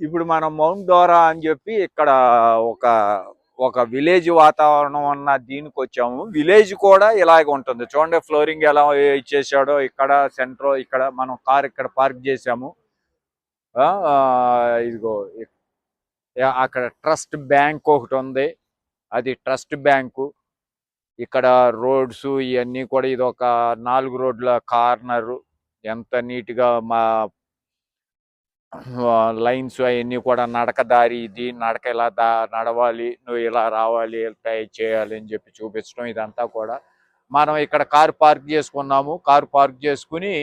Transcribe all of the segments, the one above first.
ఇప్పుడు మనం mount Dora అని చెప్పి ఇక్కడ ఒక ఒక విలేజ్ వాతావరణం ఉన్న దీనికి వచ్చాము. విలేజ్ కూడా ఇలాగ ఉంటుంది. చూడండి ఫ్లోరింగ్ ఎలా ఇచ్చేసాడో. ఇక్కడ సెంటర్, ఇక్కడ మనం కార్ ఇక్కడ పార్క్ చేసాము. ఇదిగో అక్కడ ట్రస్ట్ బ్యాంక్ ఒకటి ఉంది, అది ట్రస్ట్ బ్యాంకు. ఇక్కడ రోడ్స్ ఇవన్నీ కూడా, ఇది ఒక 4 రోడ్ల కార్నరు. ఎంత నీట్గా మా లైన్స్ అవన్నీ కూడా, నడక దారి ఇది, నడక ఇలా నడవాలి, నువ్వు ఇలా రావాలి, ఇలా చేయాలి అని చెప్పి చూపించడం. ఇదంతా కూడా మనం ఇక్కడ కారు పార్క్ చేసుకున్నాము. కారు పార్క్ చేసుకుని,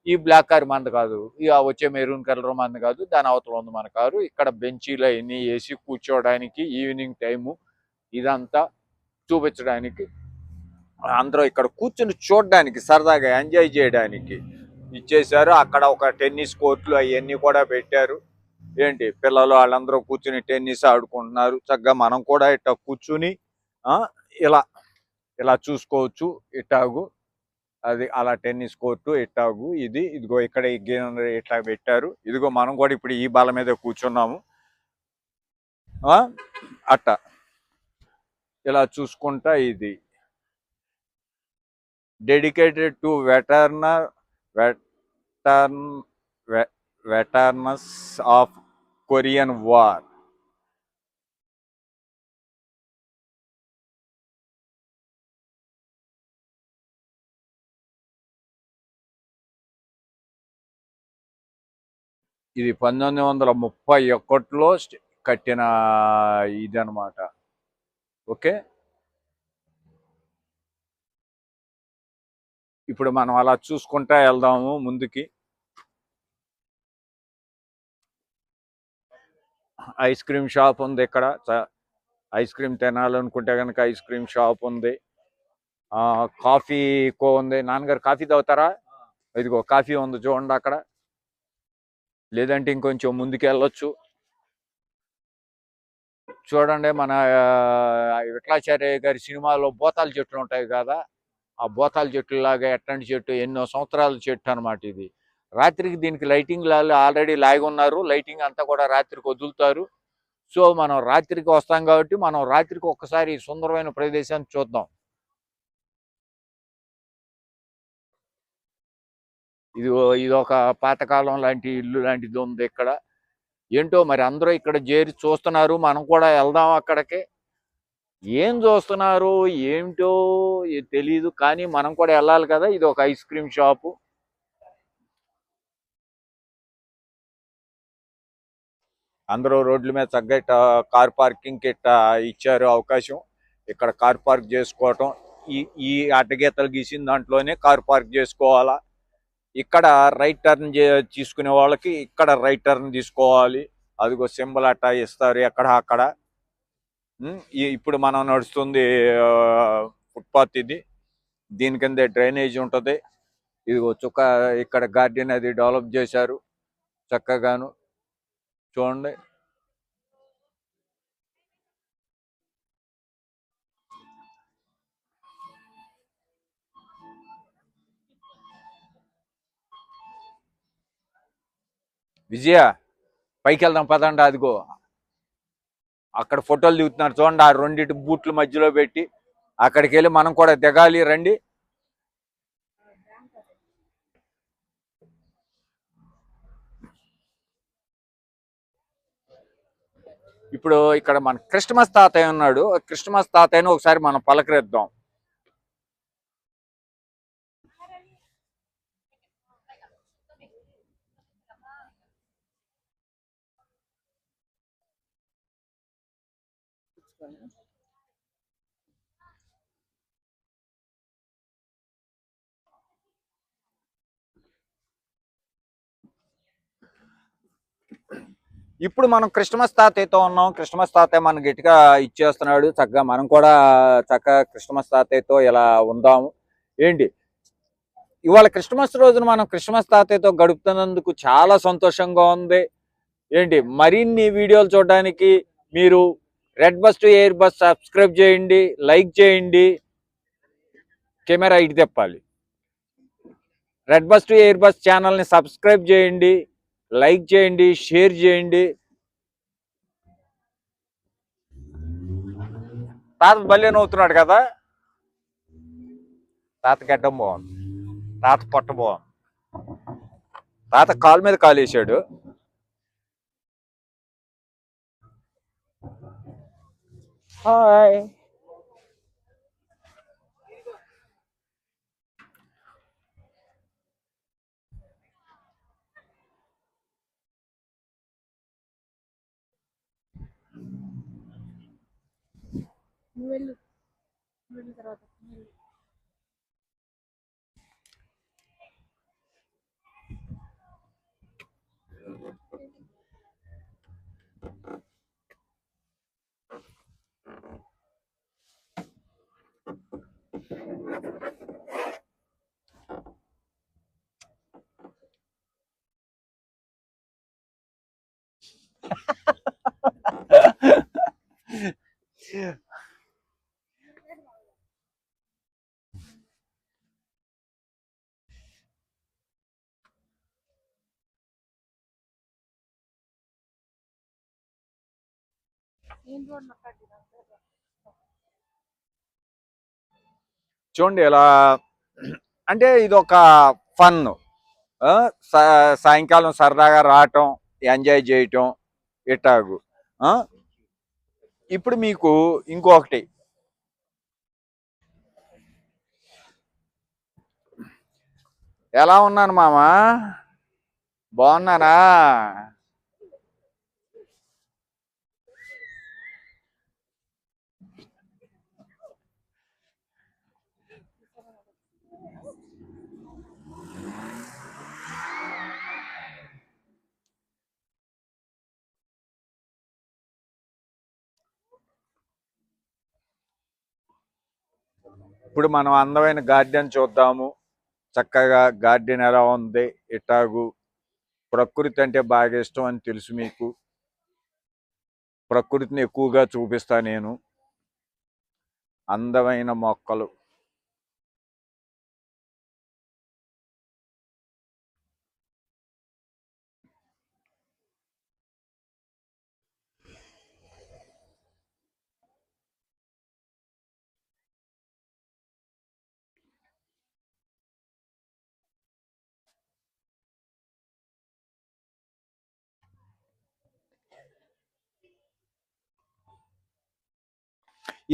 ఈ బ్లాక్ కార్ మంది కాదు, ఇక వచ్చే మెరూన్ కలర్ మంది కాదు, దాని అవతల ఉంది మన కారు. ఇక్కడ బెంచీలు అవన్నీ వేసి కూర్చోవడానికి, ఈవినింగ్ టైము ఇదంతా చూపించడానికి, అందరూ ఇక్కడ కూర్చొని చూడడానికి, సరదాగా ఎంజాయ్ చేయడానికి ఇచ్చేసారు. అక్కడ ఒక టెన్నిస్ కోర్టులు అవన్నీ కూడా పెట్టారు. ఏంటి పిల్లలు వాళ్ళందరూ కూర్చుని టెన్నిస్ ఆడుకుంటున్నారు. చక్కగా మనం కూడా ఇట్లా కూర్చుని ఇలా ఇలా చూసుకోవచ్చు. ఇట్టాగు అది అలా టెన్నిస్ కోర్టు ఇట్టాగు. ఇదిగో ఇక్కడ ఇట్లా పెట్టారు. ఇదిగో మనం కూడా ఇప్పుడు ఈ బాల మీద కూర్చున్నాము. అట్ట ఇలా చూసుకుంటా, ఇది dedicated to veterans of Korean War. ఇది 1931లో కట్టిన ఇది అన్నమాట. ఓకే, ఇప్పుడు మనం అలా చూసుకుంటా వెళ్దాము ముందుకి. ఐస్ క్రీమ్ షాప్ ఉంది ఇక్కడ. ఐస్ క్రీమ్ తినాలనుకుంటే కనుక ఐస్ క్రీమ్ షాప్ ఉంది. కాఫీ ఉంది. నాన్నగారు కాఫీ తాగుతారా? ఇదిగో కాఫీ ఉంది చూడండి అక్కడ. లేదంటే ఇంకొంచెం ముందుకు వెళ్ళొచ్చు. చూడండి, మన విఠలాచార్య గారి సినిమాలో బోతాల చెట్లు ఉంటాయి కదా, ఆ బోతాల చెట్లు లాగా ఎట్లాంటి చెట్టు, ఎన్నో సంవత్సరాల చెట్టు అనమాట ఇది. రాత్రికి దీనికి లైటింగ్ ఆల్రెడీ లాగి ఉన్నారు. లైటింగ్ అంతా కూడా రాత్రికి వదులుతారు. సో మనం రాత్రికి వస్తాం కాబట్టి మనం రాత్రికి ఒక్కసారి సుందరమైన ప్రదేశాన్ని చూద్దాం. ఇది ఒక పాతకాలం లాంటి ఇల్లు లాంటిది ఉంది ఇక్కడ. ఏంటో మరి అందరూ ఇక్కడ చేరి చూస్తున్నారు. మనం కూడా వెళ్దాం అక్కడికి. ఏం చూస్తున్నారు ఏమిటో తెలీదు, కానీ మనం కూడా వెళ్ళాలి కదా. ఇది ఒక ఐస్ క్రీమ్ షాపు. అందరూ రోడ్ల మీద చక్కగా కార్ పార్కింగ్ ఇట్ట ఇచ్చారు అవకాశం. ఇక్కడ కార్ పార్క్ చేసుకోవటం, ఈ అడ్డగీతలు గీసిన దాంట్లోనే కార్ పార్క్ చేసుకోవాలా. ఇక్కడ రైట్ టర్న్ తీసుకునే వాళ్ళకి ఇక్కడ రైట్ టర్న్ తీసుకోవాలి. అదిగో సింబల్ అట్టా ఇస్తారు ఎక్కడ అక్కడ. ఇప్పుడు మనం నడుస్తుంది ఫుట్పాత్. ఇది దీని కింద డ్రైనేజ్ ఉంటుంది. ఇదిగో ఇక్కడ గార్డెన్ అది డెవలప్ చేశారు చక్కగాను. చూడండి, విజయ పైకి వెళ్దాం పదండి. అదిగో అక్కడ ఫోటోలు దిగుతున్నారు చూడండి, ఆ రెండింటి బూట్ల మధ్యలో పెట్టి. అక్కడికి వెళ్ళి మనం కూడా దిగాలి, రండి. ఇప్పుడు ఇక్కడ మన క్రిస్మస్ తాతయ్య ఉన్నాడు. క్రిస్మస్ తాతయ్యను ఒకసారి మనం పలకరిద్దాం. ఇప్పుడు మనం క్రిస్మస్ తాతయ్యతో ఉన్నాం. క్రిస్మస్ తాతయ్య మన గట్టిగా ఇచ్చేస్తున్నాడు. చక్కగా మనం కూడా చక్కగా క్రిస్మస్ తాతయ్యతో ఇలా ఉందాము. ఏంటి ఇవాళ క్రిస్మస్ రోజున మనం క్రిస్మస్ తాతయ్యతో గడుపుతున్నందుకు చాలా సంతోషంగా ఉంది. ఏంటి మరిన్ని వీడియోలు చూడడానికి మీరు red bus to air bus subscribe చేయండి, లైక్ చేయండి. కెమెరా ఇటు తెప్పాలి. Red bus to air bus ఛానల్ని సబ్స్క్రైబ్ చేయండి, లైక్ చేయండి, షేర్ చేయండి. తాత బల్లేని అవుతున్నాడు కదా. తాత గడ్డం బాగుంది, తాత పొట్ట బాగుంది, తాత కాలు మీద కాలు వేసాడు. హాయ్. చూడండి ఎలా అంటే ఇది ఒక ఫన్. సాయంకాలం సరదాగా రావటం, ఎంజాయ్ చేయటం ఇట్టాగు. ఇప్పుడు మీకు ఇంకొకటి, ఎలా ఉన్నాను మామా, బాగున్నానా? ఇప్పుడు మనం అందమైన గార్డెన్ చూద్దాము. చక్కగా గార్డెన్ ఎలా ఉంది ఇట్టాగు. ప్రకృతి అంటే బాగా ఇష్టం అని తెలుసు మీకు. ప్రకృతిని ఎక్కువగా చూపిస్తా నేను. అందమైన మొక్కలు,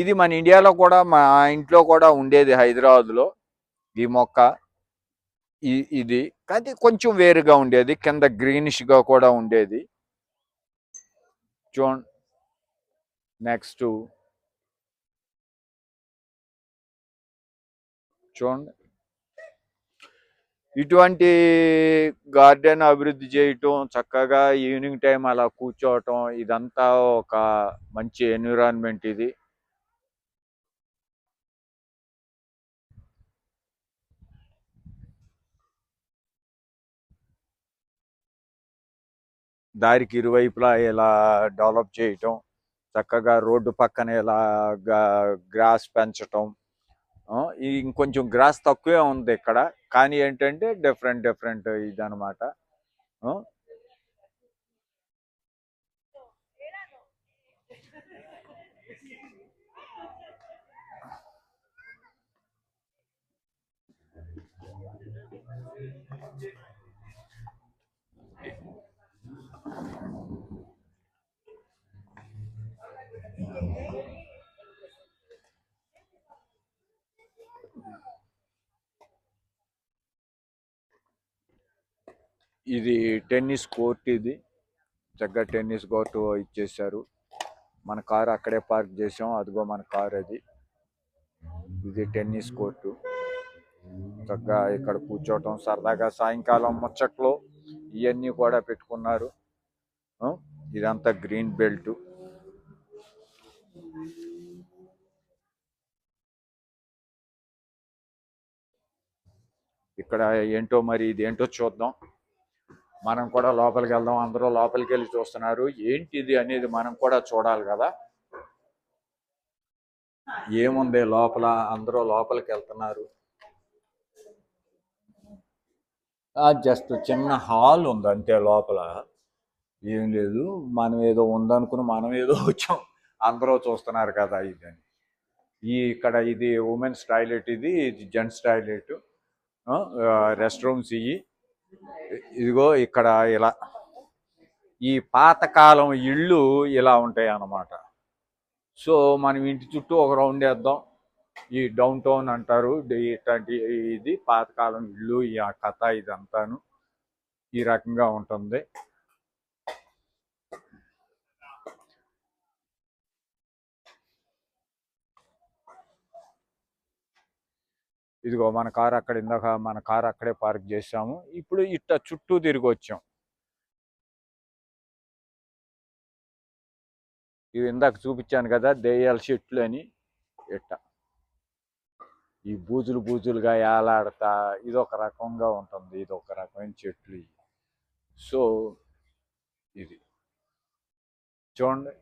ఇది మన ఇండియాలో కూడా, మా ఇంట్లో కూడా ఉండేది హైదరాబాద్లో ఈ మొక్క. ఇది కానీ కొంచెం వేరుగా ఉండేది, కింద గ్రీనిష్గా కూడా ఉండేది. చూడండి. నెక్స్ట్ చూడండి, ఇటువంటి గార్డెన్ అభివృద్ధి చేయటం, చక్కగా ఈవినింగ్ టైం అలా కూర్చోవటం, ఇదంతా ఒక మంచి ఎన్విరాన్మెంట్ ఇది. దారికి ఇరువైపులా ఇలా డెవలప్ చేయటం, చక్కగా రోడ్డు పక్కన ఇలా గ్రాస్ పెంచటం. ఇంకొంచెం గ్రాస్ తక్కువే ఉంది ఇక్కడ, కానీ ఏంటంటే డిఫరెంట్ ఇదనమాట. ఇది టెన్నిస్ కోర్ట్. ఇది చక్కగా టెన్నిస్ కోర్టు ఇచ్చేసారు. మన కారు అక్కడే పార్క్ చేసాం, అదిగో మన కారు అది. ఇది టెన్నిస్ కోర్టు. చక్కగా ఇక్కడ కూర్చోవటం, సరదాగా సాయంకాలం ముచ్చట్లు ఇవన్నీ కూడా పెట్టుకున్నారు. ఇదంతా గ్రీన్ బెల్ట్. ఇక్కడ ఏంటో మరి, ఇది ఏంటో చూద్దాం. మనం కూడా లోపలికి వెళ్దాం. అందరూ లోపలికి వెళ్ళి చూస్తున్నారు, ఏంటిది అనేది మనం కూడా చూడాలి కదా. ఏముంది లోపల, అందరూ లోపలికి వెళ్తున్నారు. జస్ట్ చిన్న హాల్ ఉంది అంతే, లోపల ఏం లేదు. మనం ఏదో ఉందనుకుని మనం ఏదో వచ్చాం, అందరూ చూస్తున్నారు కదా ఇదని. ఇక్కడ ఇది ఉమెన్స్ టాయిలెట్, ఇది జెంట్స్ టాయిలెట్. రెస్ట్ రూమ్స్ ఇదిగో ఇక్కడ ఇలా ఈ పాతకాలం ఇళ్ళు ఇలా ఉంటాయి అన్నమాట. సో మనం ఇంటి చుట్టూ ఒక రౌండ్ వేద్దాం. ఈ డౌన్ టౌన్ అంటారు ఇట్లాంటి, ఇది పాతకాలం ఇళ్ళు, ఈ కథ ఇదంతాను ఈ రకంగా ఉంటుంది. ఇదిగో మన కారు అక్కడ, ఇందాక మన కారు అక్కడే పార్క్ చేసాము. ఇప్పుడు ఇట్ట చుట్టూ తిరిగి వచ్చాం. ఇవి ఇందాక చూపించాను కదా దెయ్యాల చెట్లు అని. ఇట్ట ఈ బూజులు బూజులుగా ఏలాడతా ఇది ఒక రకంగా ఉంటుంది. ఇది ఒక రకమైన చెట్లు. సో ఇది చూడండి.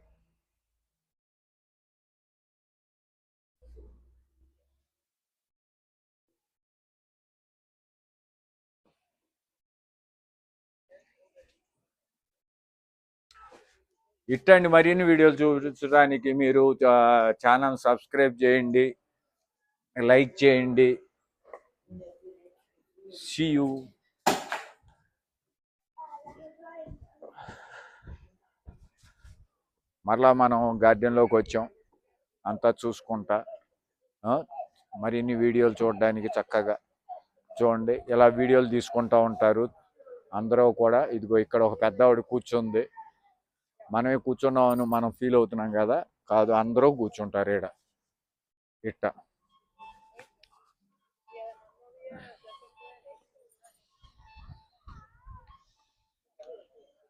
ఇట్లాంటి మరిన్ని వీడియోలు చూపించడానికి మీరు ఛానల్ సబ్స్క్రైబ్ చేయండి, లైక్ చేయండి. See you. మరలా మనం గార్డెన్లోకి వచ్చాం, అంతా చూసుకుంటా. మరిన్ని వీడియోలు చూడడానికి చక్కగా చూడండి. ఇలా వీడియోలు తీసుకుంటూ ఉంటారు అందరూ కూడా. ఇదిగో ఇక్కడ ఒక పెద్దవాడు కూర్చుంది. మనమే కూర్చున్నామని మనం ఫీల్ అవుతున్నాం కదా, కాదు అందరూ కూర్చుంటారు ఈడ ఇట్ట.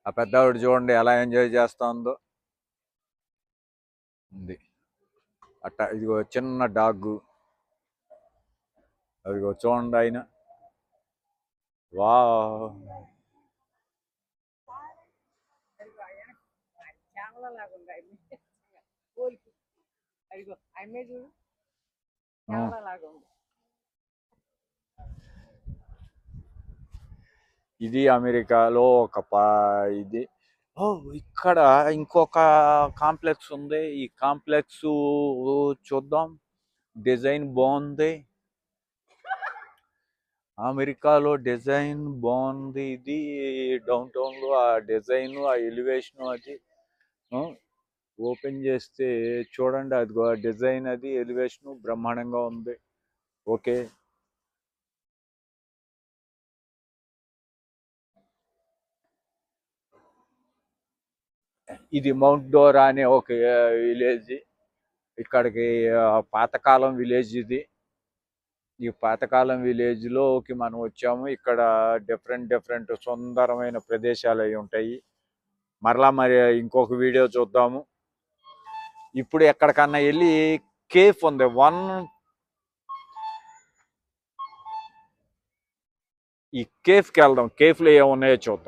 ఆ పెద్దవాడు చూడండి ఎలా ఎంజాయ్ చేస్తుందో ఉంది అట్ట. ఇదిగో చిన్న డాగ్, అదిగో చూడండి ఆయన. వా ఇది అమెరికాలో ఒక ఇది. ఇక్కడ ఇంకొక కాంప్లెక్స్ ఉంది. ఈ కాంప్లెక్స్ చూద్దాం. డిజైన్ బాగుంది. అమెరికాలో డిజైన్ బాగుంది. ఇది డౌన్ టౌన్ లో ఆ డిజైన్, ఆ ఎలివేషన్ అది ఓపెన్ చేస్తే చూడండి. అదిగో డిజైన్, అది ఎలివేషన్ బ్రహ్మాండంగా ఉంది. ఓకే, ఇది మౌంట్ డోరా అనే ఒక విలేజ్. ఇక్కడికి పాతకాలం విలేజ్ ఇది. ఈ పాతకాలం విలేజ్ లోకి మనం వచ్చాము. ఇక్కడ డిఫరెంట్ సుందరమైన ప్రదేశాలు అవి ఉంటాయి. మరలా మరి ఇంకొక వీడియో చూద్దాము. ఇప్పుడు ఎక్కడికన్నా వెళ్ళి కేఫ్ ఉంది, ఈ కేఫ్కి వెళ్దాం. కేఫ్లో ఏమున్నాయో చూద్దాం.